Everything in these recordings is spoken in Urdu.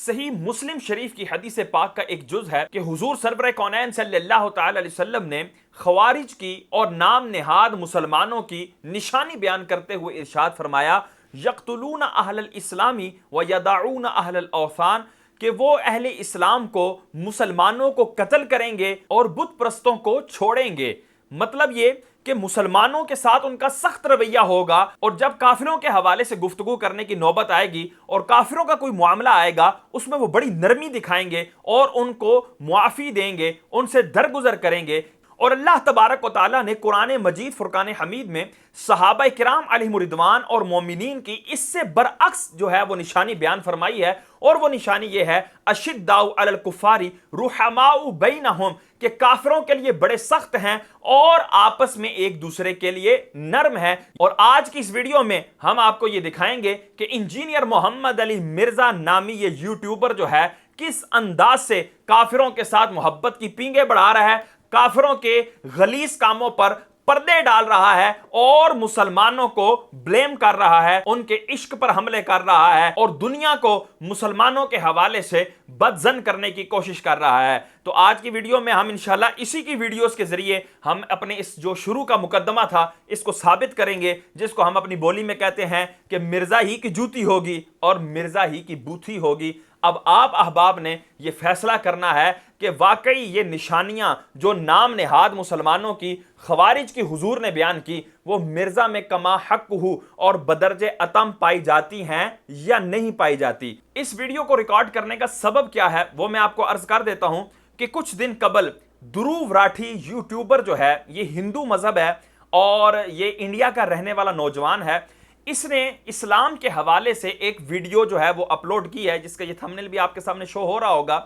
صحیح مسلم شریف کی حدیث پاک کا ایک جز ہے کہ حضور سرور کونین صلی اللہ تعالی علیہ وسلم نے خوارج کی اور نام نہاد مسلمانوں کی نشانی بیان کرتے ہوئے ارشاد فرمایا یقتلون اہل الاسلام ویدعون اہل الاوثان، کہ وہ اہل اسلام کو مسلمانوں کو قتل کریں گے اور بت پرستوں کو چھوڑیں گے۔ مطلب یہ کہ مسلمانوں کے ساتھ ان کا سخت رویہ ہوگا، اور جب کافروں کے حوالے سے گفتگو کرنے کی نوبت آئے گی اور کافروں کا کوئی معاملہ آئے گا، اس میں وہ بڑی نرمی دکھائیں گے اور ان کو معافی دیں گے، ان سے درگزر کریں گے۔ اور اللہ تبارک و تعالیٰ نے قرآن مجید فرقان حمید میں صحابہ کرام علیہم رضوان اور مومنین کی اس سے برعکس جو ہے وہ نشانی بیان فرمائی ہے، اور وہ نشانی یہ ہے اشداء علی الکفار رحماء بینہم، کہ کافروں کے لیے بڑے سخت ہیں اور آپس میں ایک دوسرے کے لیے نرم ہیں۔ اور آج کی اس ویڈیو میں ہم آپ کو یہ دکھائیں گے کہ انجینئر محمد علی مرزا نامی یہ یوٹیوبر جو ہے کس انداز سے کافروں کے ساتھ محبت کی پینگیں بڑھا رہا ہے، کافروں کے غلیظ کاموں پر پردے ڈال رہا ہے اور مسلمانوں کو بلیم کر رہا ہے، ان کے عشق پر حملے کر رہا ہے اور دنیا کو مسلمانوں کے حوالے سے بدظن کرنے کی کوشش کر رہا ہے۔ تو آج کی ویڈیو میں ہم انشاءاللہ اسی کی ویڈیوز کے ذریعے ہم اپنے اس جو شروع کا مقدمہ تھا اس کو ثابت کریں گے، جس کو ہم اپنی بولی میں کہتے ہیں کہ مرزا ہی کی جوتی ہوگی اور مرزا ہی کی بوتھی ہوگی۔ اب آپ احباب نے یہ فیصلہ کرنا ہے کہ واقعی یہ نشانیاں جو نام نہاد مسلمانوں کی خوارج کی حضور نے بیان کی وہ مرزا میں کما حق ہو اور بدرج اتم پائی جاتی ہیں یا نہیں پائی جاتی۔ اس ویڈیو کو ریکارڈ کرنے کا سبب کیا ہے وہ میں آپ کو عرض کر دیتا ہوں کہ کچھ دن قبل دھرو راٹھی یوٹیوبر جو ہے یہ ہندو مذہب ہے اور یہ انڈیا کا رہنے والا نوجوان ہے، اس نے اسلام کے حوالے سے ایک ویڈیو جو ہے وہ اپلوڈ کی ہے جس کا یہ تھمبنیل بھی آپ کے سامنے شو ہو رہا ہوگا،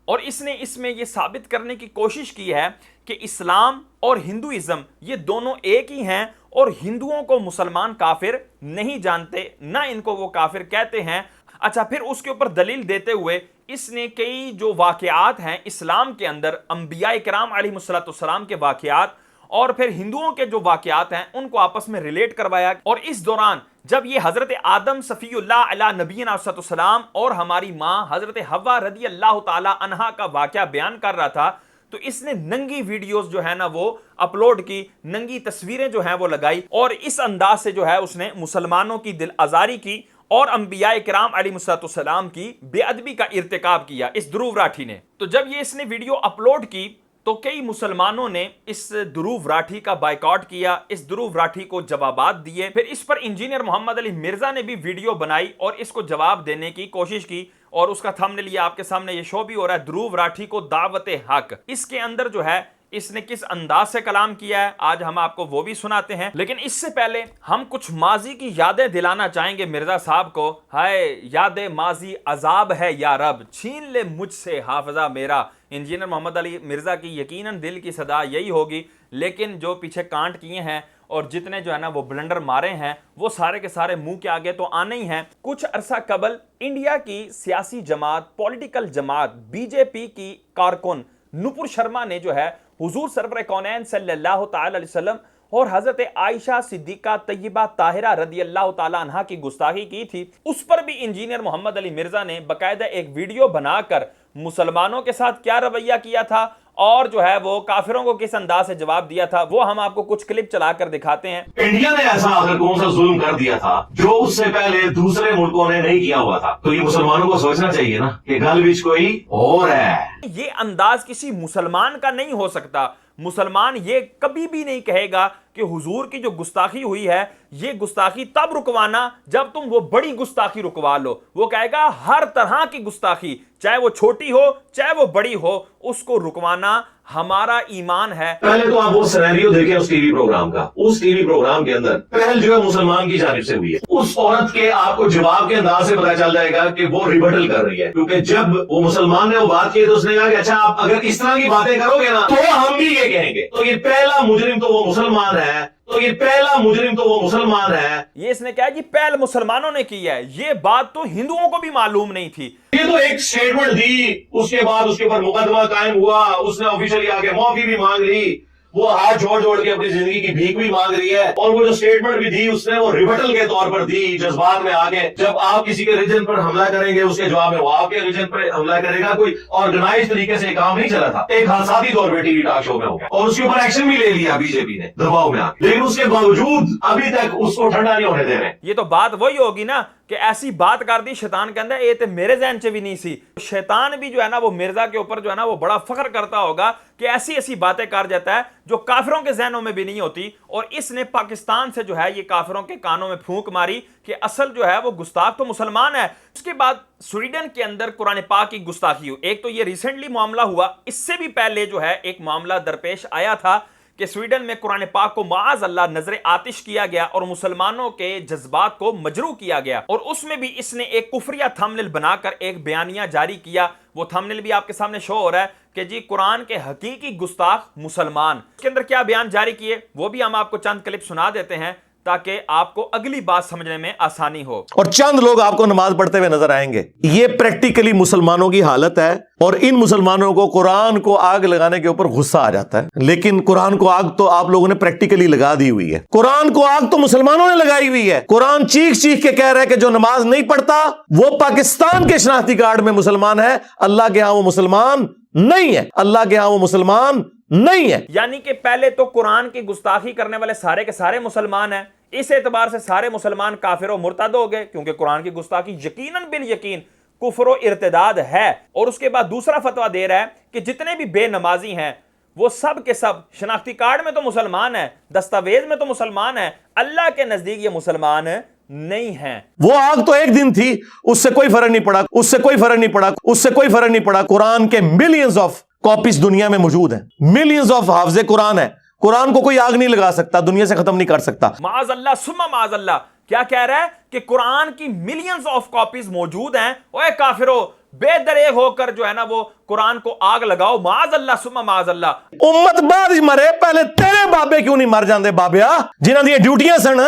اور اس نے اس میں یہ ثابت کرنے کی کوشش کی ہے کہ اسلام اور ہندوازم یہ دونوں ایک ہی ہیں اور ہندوؤں کو مسلمان کافر نہیں جانتے، نہ ان کو وہ کافر کہتے ہیں۔ اچھا، پھر اس کے اوپر دلیل دیتے ہوئے اس نے کئی جو واقعات ہیں اسلام کے اندر انبیاء کرام علیہ السلام کے واقعات اور پھر ہندوؤں کے جو واقعات ہیں ان کو آپس میں ریلیٹ کروایا، اور اس دوران جب یہ حضرت آدم صفی اللہ علیہ نبینا السلام اور ہماری ماں حضرت حوا رضی اللہ تعالی عنہا کا واقعہ بیان کر رہا تھا تو اس نے ننگی ویڈیوز جو ہے نا وہ اپلوڈ کی، ننگی تصویریں جو ہیں وہ لگائی، اور اس انداز سے جو ہے اس نے مسلمانوں کی دل آزاری کی اور انبیاء کرام علیہ السلام کی بے ادبی کا ارتکاب کیا اس دھرو راٹھی نے۔ تو جب یہ اس نے ویڈیو اپلوڈ کی تو کئی مسلمانوں نے اس دھرو راٹھی کا بائیکاٹ کیا، اس دھرو راٹھی کو جوابات دیے، پھر اس پر انجینئر محمد علی مرزا نے بھی ویڈیو بنائی اور اس کو جواب دینے کی کوشش کی، اور اس کا تھمبنیل یہ آپ کے سامنے یہ شو بھی ہو رہا ہے، دھرو راٹھی کو دعوت حق۔ اس کے اندر جو ہے اس نے کس انداز سے کلام کیا ہے آج ہم آپ کو وہ بھی سناتے ہیں، لیکن اس سے پہلے ہم کچھ ماضی کی یادیں دلانا چاہیں گے مرزا صاحب کو۔ ہائے یاد ماضی عذاب ہے یا رب، چھین لے مجھ سے حافظہ میرا۔ انجینئر محمد علی مرزا کی یقیناً دل کی صدا یہی ہوگی، لیکن جو پیچھے کانٹ کیے ہیں اور جتنے جو ہے نا وہ بلنڈر مارے ہیں وہ سارے کے سارے منہ کے آگے تو آنے ہی ہیں۔ کچھ عرصہ قبل انڈیا کی سیاسی جماعت، پولیٹیکل جماعت بی جے پی کی کارکن نپور شرما نے جو ہے حضور سرور کونین صلی اللہ تعالی علیہ وسلم اور حضرت عائشہ صدیقہ طیبہ طاہرہ رضی اللہ تعالی عنہا کی گستاخی کی تھی، اس پر بھی انجینئر محمد علی مرزا نے باقاعدہ ایک ویڈیو بنا کر مسلمانوں کے ساتھ کیا رویہ کیا تھا اور جو ہے وہ کافروں کو کس انداز سے جواب دیا تھا وہ ہم آپ کو کچھ کلپ چلا کر دکھاتے ہیں۔ انڈیا نے ایسا آخر کون سا ظلم کر دیا تھا جو اس سے پہلے دوسرے ملکوں نے نہیں کیا ہوا تھا، تو یہ مسلمانوں کو سوچنا چاہیے نا کہ گل بیچ کوئی اور ہے۔ یہ انداز کسی مسلمان کا نہیں ہو سکتا۔ مسلمان یہ کبھی بھی نہیں کہے گا کہ حضور کی جو گستاخی ہوئی ہے یہ گستاخی تب رکوانا جب تم وہ بڑی گستاخی رکوا لو۔ وہ کہے گا ہر طرح کی گستاخی، چاہے وہ چھوٹی ہو چاہے وہ بڑی ہو، اس کو رکوانا ہمارا ایمان ہے۔ پہلے تو آپ وہ سینیریو دیکھیں اس ٹی وی پروگرام کا، اس ٹی وی پروگرام کے اندر پہل جو ہے مسلمان کی جانب سے ہوئی ہے، اس عورت کے آپ کو جواب کے انداز سے پتا چل جائے گا کہ وہ ریبٹل کر رہی ہے، کیونکہ جب وہ مسلمان نے وہ بات کی تو اس نے کہا کہ اچھا آپ اگر اس طرح کی باتیں کرو گے نا تو ہم بھی یہ کہیں گے، تو یہ پہلا مجرم تو وہ مسلمان ہے، تو یہ پہلا مجرم تو وہ مسلمان ہے۔ یہ اس نے کہا کہ پہل مسلمانوں نے کی ہے، یہ بات تو ہندوؤں کو بھی معلوم نہیں تھی۔ یہ تو ایک سٹیٹمنٹ دی، اس کے بعد اس کے اوپر مقدمہ قائم ہوا، اس نے آفیشلی آ کے معافی بھی مانگ لی، وہ ہاتھ جوڑ جوڑ کے اپنی زندگی کی بھیک بھی مانگ رہی ہے, اور وہ جو اسٹیٹمنٹ بھی دی اس نے وہ ریبٹل کے طور پر دی, جذبات میں آگے. جب آپ کسی کے ریجن پر حملہ کریں گے اس کے جواب میں وہ آپ کے ریجن پر حملہ کرے گا. کوئی آرگنائز طریقے سے کام نہیں چلا تھا, ایک حادثاتی طور پہ ٹی وی ٹاک شو میں ہو گیا, اور اس کے اوپر ایکشن بھی لے لیا بی جے پی نے دباؤ میں آ کے, لیکن اس کے باوجود ابھی تک اس کو ٹھنڈا نہیں ہونے دے رہے. یہ تو بات وہی ہوگی نا کہ ایسی بات کر دی شیطان کے اندر, یہ تو میرے ذہن سے بھی نہیں سی. شیطان بھی جو ہے نا وہ مرزا کے اوپر جو ہے نا وہ بڑا فخر کرتا ہوگا کہ ایسی ایسی باتیں کر جاتا ہے جو کافروں کے ذہنوں میں بھی نہیں ہوتی, اور اس نے پاکستان سے جو ہے یہ کافروں کے کانوں میں پھونک ماری کہ اصل جو ہے وہ گستاخ تو مسلمان ہے. اس کے بعد سویڈن کے اندر قرآن پاک کی گستاخی ہوئی. ایک تو یہ ریسنٹلی معاملہ ہوا, اس سے بھی پہلے جو ہے ایک معاملہ درپیش آیا تھا کہ سویڈن میں قرآن پاک کو معاذ اللہ نظر آتش کیا گیا اور مسلمانوں کے جذبات کو مجروح کیا گیا, اور اس میں بھی اس نے ایک کفریہ تھمبنیل بنا کر ایک بیانیہ جاری کیا. وہ تھمبنیل بھی آپ کے سامنے شو ہو رہا ہے کہ جی قرآن کے حقیقی گستاخ مسلمان. اس کے اندر کیا بیان جاری کیے وہ بھی ہم آپ کو چند کلپ سنا دیتے ہیں تاکہ آپ کو اگلی بات سمجھنے میں آسانی ہو. اور چند لوگ آپ کو نماز پڑھتے ہوئے نظر آئیں گے. یہ پریکٹیکلی مسلمانوں کی حالت ہے, اور ان مسلمانوں کو قرآن کو آگ لگانے کے اوپر غصہ آ جاتا ہے. لیکن قرآن کو آگ تو آپ لوگوں نے پریکٹیکلی لگا دی ہوئی ہے. قرآن کو آگ تو مسلمانوں نے لگائی ہوئی ہے. قرآن چیخ چیخ کے کہہ رہا ہے کہ جو نماز نہیں پڑھتا وہ پاکستان کے شناختی کارڈ میں مسلمان ہے, اللہ کے ہاں وہ مسلمان نہیں ہے. اللہ کے ہاں وہ مسلمان نہیں ہے. یعنی کہ پہلے تو قرآن کی گستاخی کرنے والے سارے کے سارے مسلمان ہیں. اس اعتبار سے سارے مسلمان کافر و مرتد ہو گئے, کیونکہ قرآن کی گستاخی یقیناً بالیقین کفر و ارتداد ہے. اور اس کے بعد دوسرا فتویٰ دے رہا ہے کہ جتنے بھی بے نمازی ہیں وہ سب کے سب شناختی کارڈ میں تو مسلمان ہیں, دستاویز میں تو مسلمان ہیں, اللہ کے نزدیک یہ مسلمان نہیں ہیں. وہ آگ تو ایک دن تھی, اس سے کوئی فرق نہیں پڑا, اس سے کوئی فرق نہیں پڑا, اس سے کوئی فرق نہیں پڑا. قرآن کے ملینز آف کاپیز دنیا میں موجود ہیں, ملینز آف حافظ قرآن ہے. قرآن کو کوئی آگ نہیں لگا سکتا, دنیا سے ختم نہیں کر سکتا. معاذ اللہ ثم معاذ اللہ. کیا کہہ رہا ہے کہ قرآن کی ملینز آف کاپیز موجود ہیں. اوے کافرو, بے دریغ ہو کر جو ہے نا وہ قرآن کو آگ لگاؤ. معاذ اللہ ثم معاذ اللہ. امت بعد ہی مرے, پہلے تیرے بابے کیوں نہیں مر جاندے بابیا, جنہاں دی ڈیوٹیاں سن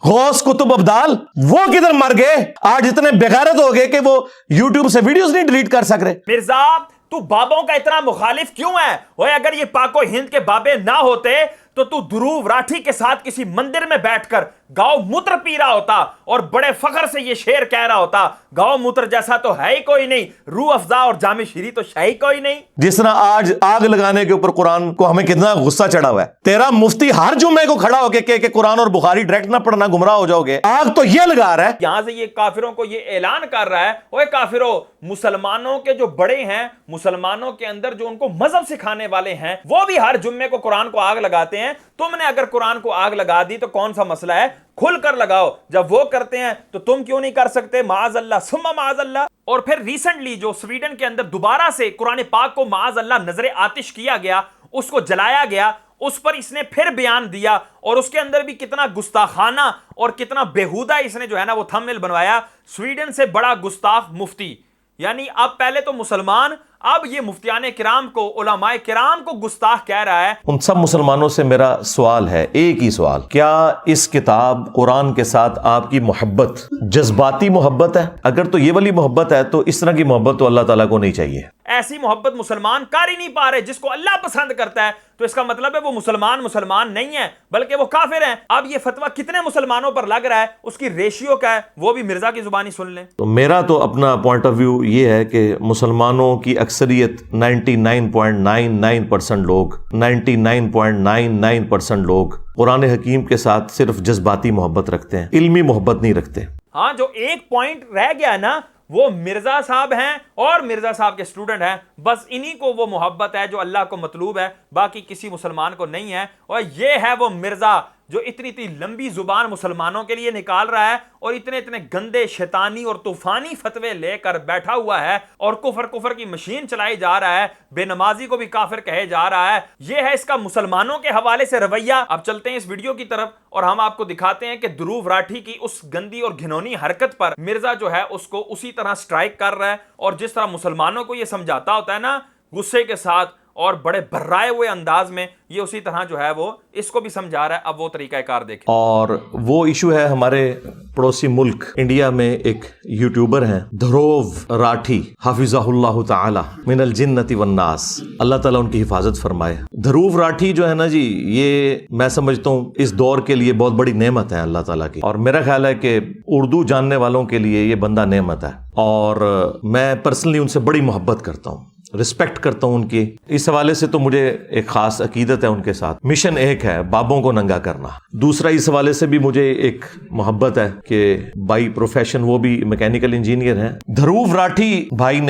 غوث کتب ابدال, وہ کدھر مر گئے؟ آج اتنے بغیرت ہو گئے کہ وہ یوٹیوب سے ویڈیوز نہیں ڈیلیٹ کر سک رہے. مرزا تو بابوں کا اتنا مخالف کیوں ہے؟ اوے اگر یہ پاک و ہند کے بابے نہ ہوتے تو دھروو راٹھی کے ساتھ کسی مندر میں بیٹھ کر گاؤ موتر پی رہا ہوتا اور بڑے فخر سے یہ شعر کہہ رہا ہوتا, گاؤ موتر جیسا تو ہے ہی کوئی نہیں, روح افزا اور جامع شیریں تو ہے ہی کوئی نہیں. جس طرح آج آگ لگانے کے اوپر قرآن کو ہمیں کتنا غصہ چڑھا ہوا ہے. تیرا مفتی ہر جمعے کو کھڑا ہو کے کہ قرآن اور بخاری ڈائریکٹ نہ پڑھنا, گمراہ ہو جاؤ گے. آگ تو یہ لگا رہا ہے. یہاں سے یہ کافروں کو یہ اعلان کر رہا ہے, اوے کافروں, مسلمانوں کے جو بڑے ہیں, مسلمانوں کے اندر جو ان کو مذہب سکھانے والے ہیں, وہ بھی ہر جمعے کو قرآن کو آگ لگاتے ہیں. تم نے اگر قرآن کو آگ لگا دی تو کون سا مسئلہ ہے, کھل کر لگاؤ. جب وہ کرتے ہیں تو تم کیوں نہیں کر سکتے؟ معاذ اللہ ثم معاذ اللہ. اور پھر ریسنٹلی جو سویڈن کے اندر دوبارہ سے قرآن پاک کو معاذ اللہ نظر آتش کیا گیا, اس کو جلایا گیا, اس پر اس نے پھر بیان دیا, اور اس کے اندر بھی کتنا گستاخانہ اور کتنا بیہودہ اس نے جو ہے نا وہ تھمبنیل بنوایا, سویڈن سے بڑا گستاخ مفتی. یعنی اب پہلے تو مسلمان, اب یہ مفتیان کرام کو, علماء کرام کو گستاخ کہہ رہا ہے. ان سب مسلمانوں سے میرا سوال ہے, ایک ہی سوال, کیا اس کتاب قرآن کے ساتھ آپ کی محبت جذباتی محبت ہے؟ اگر تو یہ والی محبت ہے تو اس طرح کی محبت تو اللہ تعالیٰ کو نہیں چاہیے. ایسی محبت مسلمان کر ہی نہیں پا رہے. جس کو اللہ پسند کرتا ہے تو اس کا مطلب ہے وہ مسلمان نہیں ہے بلکہ وہ کافر ہیں. اب یہ فتویٰ کتنے مسلمانوں پر لگ رہا ہے, اس کی ریشیو کیا ہے, وہ بھی مرزا کی زبانی سن لیں. تو میرا تو اپنا پوائنٹ آف ویو یہ ہے کہ مسلمانوں کی اکثریت 99.99% لوگ 99.99% لوگ قرآن حکیم کے ساتھ صرف جذباتی محبت رکھتے ہیں, علمی محبت نہیں رکھتے. ہاں, جو ایک پوائنٹ رہ گیا ہے نا, وہ مرزا صاحب ہیں اور مرزا صاحب کے اسٹوڈنٹ ہیں, بس انہی کو وہ محبت ہے جو اللہ کو مطلوب ہے, باقی کسی مسلمان کو نہیں ہے. اور یہ ہے وہ مرزا جو اتنی لمبی زبان مسلمانوں کے لیے نکال رہا ہے اور اتنے گندے شیطانی اور طوفانی فتوے لے کر بیٹھا ہوا ہے اور کفر کی مشین چلائی جا رہا ہے, بے نمازی کو بھی کافر کہے جا رہا ہے. یہ ہے اس کا مسلمانوں کے حوالے سے رویہ. اب چلتے ہیں اس ویڈیو کی طرف اور ہم آپ کو دکھاتے ہیں کہ دھروو راٹھی کی اس گندی اور گھنونی حرکت پر مرزا جو ہے اس کو اسی طرح سٹرائک کر رہا ہے, اور جس طرح مسلمانوں کو یہ سمجھاتا ہوتا ہے نا غصے کے ساتھ, اور بڑے برائے ہوئے انداز میں یہ اسی طرح جو ہے وہ اس کو بھی سمجھا رہا ہے. اب وہ طریقہ کار دیکھیں. اور وہ ایشو ہے ہمارے پڑوسی ملک انڈیا میں ایک یوٹیوبر ہیں دھروو راٹھی حفظہ اللہ تعالی من الجنت والناس، اللہ تعالیٰ ان کی حفاظت فرمائے. دھروو راٹھی جو ہے نا جی، یہ میں سمجھتا ہوں اس دور کے لیے بہت بڑی نعمت ہے اللہ تعالیٰ کی، اور میرا خیال ہے کہ اردو جاننے والوں کے لیے یہ بندہ نعمت ہے. اور میں پرسنلی ان سے بڑی محبت کرتا ہوں، رسپیکٹ کرتا ہوں ان کی. اس حوالے سے تو مجھے ایک خاص عقیدت ہے ان کے ساتھ. مشن ایک ہے بابوں کو ننگا کرنا. دوسرا اس حوالے سے بھی مجھے ایک محبت ہے کہ بائی پروفیشن وہ بھی میکینیکل انجینئر ہیں. دھروو راٹھی بھائی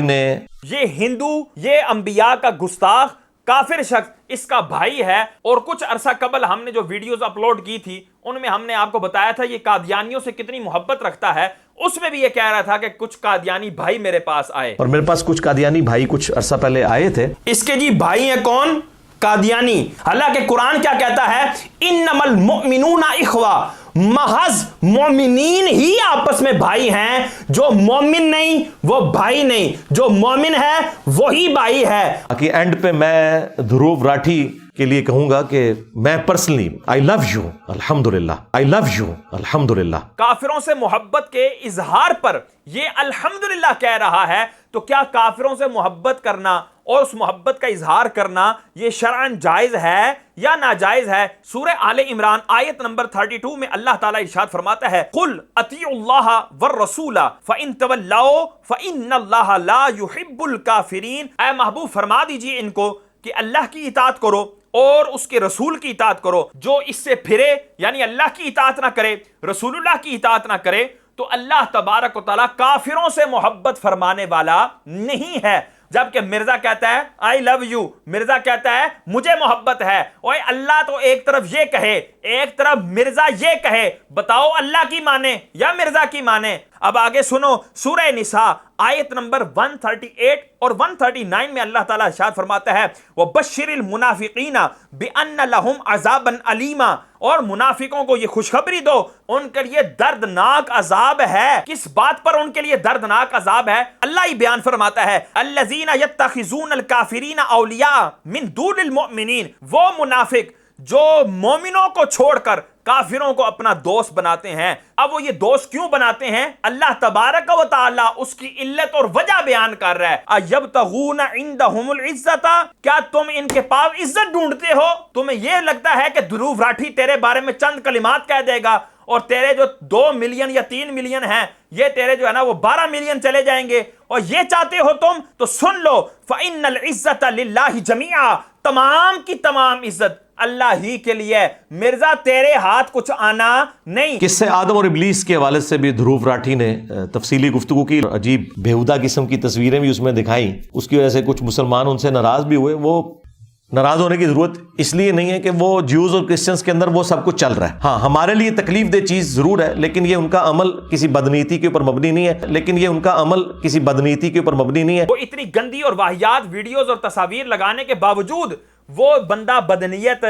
نے یہ ہندو، یہ انبیاء کا گستاخ کافر شخص اس کا بھائی ہے. اور کچھ عرصہ قبل ہم نے جو ویڈیوز اپلوڈ کی تھی ان میں ہم نے آپ کو بتایا تھا یہ قادیانیوں سے کتنی محبت رکھتا ہے. اس میں بھی یہ کہہ رہا تھا کہ کچھ قادیانی بھائی میرے پاس آئے، اور میرے پاس کچھ قادیانی بھائی کچھ عرصہ پہلے آئے تھے. اس کے جی بھائی ہیں کون؟ قادیانی. حالانکہ قرآن کیا کہتا ہے؟ انما المؤمنون اخوہ، محض مومنین ہی آپس میں بھائی ہیں. جو مومن نہیں وہ بھائی نہیں، جو مومن ہے وہی بھائی ہے. کہ اینڈ پہ میں دھروو راٹھی کے لیے کہوں گا کہ میں پرسنلی آئی لو یو الحمدللہ. کافروں سے محبت کے اظہار پر یہ الحمدللہ کہہ رہا ہے. تو کیا کافروں سے محبت کرنا اور اس محبت کا اظہار کرنا یہ شرعاً جائز ہے یا ناجائز ہے؟ سورہ آل عمران آیت نمبر 32 میں اللہ تعالیٰ ارشاد فرماتا ہے قُلْ اطیعوا اللہ والرسول فَإِن تَوَلَّوْا فَإِنَّ اللَّهَ لَا يُحِبُّ الْكَافِرِينَ. اے محبوب فرما دیجئے ان کو کہ اللہ کی اطاعت کرو اور اس کے رسول کی اطاعت کرو. جو اس سے پھرے یعنی اللہ کی اطاعت نہ کرے، رسول اللہ کی اطاعت نہ کرے، تو اللہ تبارک و تعالیٰ کافروں سے محبت فرمانے والا نہیں ہے. جبکہ مرزا کہتا ہے آئی لو یو، مرزا کہتا ہے مجھے محبت ہے. اوے اللہ تو ایک طرف یہ کہے، ایک طرف مرزا یہ کہے. بتاؤ اللہ کی مانے یا مرزا کی مانے؟ اب آگے سنو، سورہ نساء آیت نمبر 138 اور 139 میں اللہ تعالیٰ ارشاد فرماتا ہے وَبَشِّرِ الْمُنَافِقِينَ بِأَنَّ لَهُمْ عَذَابًا أَلِيمًا. اور منافقوں کو یہ خوشخبری دو، ان کے لیے دردناک عذاب ہے. کس بات پر ان کے لیے دردناک عذاب ہے؟ اللہ ہی بیان فرماتا ہے الَّذِينَ يَتَّخِذُونَ الْكَافِرِينَ أَوْلِيَاءَ مِن دُونِ الْمُؤْمِنِينَ. وہ منافق جو مومنوں کو چھوڑ کر کافروں کو اپنا دوست بناتے ہیں. اب وہ یہ دوست کیوں بناتے ہیں؟ اللہ تبارک و تعالی اس کی علت اور وجہ بیان کر رہا ہے. ایبتغون عندهم العزت، کیا تم ان کے پاس عزت ڈھونڈتے ہو؟ تمہیں یہ لگتا ہے کہ دھروو راٹھی تیرے بارے میں چند کلمات کہہ دے گا اور تیرے جو 2 ملین یا 3 ملین ہیں یہ تیرے جو ہے نا وہ 12 ملین چلے جائیں گے؟ اور یہ چاہتے ہو تم تو سن لو فَإِنَّ الْعِزَّةَ لِلَّهِ جَمِيعًا. تمام کی تمام عزت اللہ ہی کے لیے. مرزا تیرے ہاتھ کچھ آنا نہیں. قصے آدم اور ابلیس کے حوالے سے بھی دھروو راٹھی نے تفصیلی گفتگو کی، عجیب بےہودہ قسم کی تصویریں بھی اس میں دکھائیں. اس کی وجہ سے کچھ مسلمان ان سے ناراض بھی ہوئے. وہ ناراض ہونے کی ضرورت اس لیے نہیں ہے کہ وہ جیوز اور کرسچنس کے اندر وہ سب کچھ چل رہا ہے. ہاں ہمارے لیے تکلیف دہ چیز ضرور ہے، لیکن یہ ان کا عمل کسی بدنیتی کے اوپر مبنی نہیں ہے. وہ اتنی گندی اور واہیات ویڈیوز اور تصاویر لگانے کے باوجود وہ بندہ بدنیت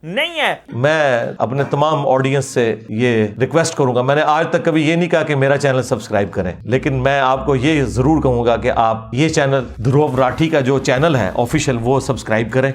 نہیں ہے. میں اپنے تمام آڈینس سے یہ ریکویسٹ کروں گا، میں نے آج تک کبھی یہ نہیں کہا کہ میرا چینل سبسکرائب کریں، لیکن میں آپ کو یہ ضرور کہوں گا کہ آپ یہ چینل دھروو راٹھی کا جو چینل ہے آفیشیل وہ سبسکرائب کریں.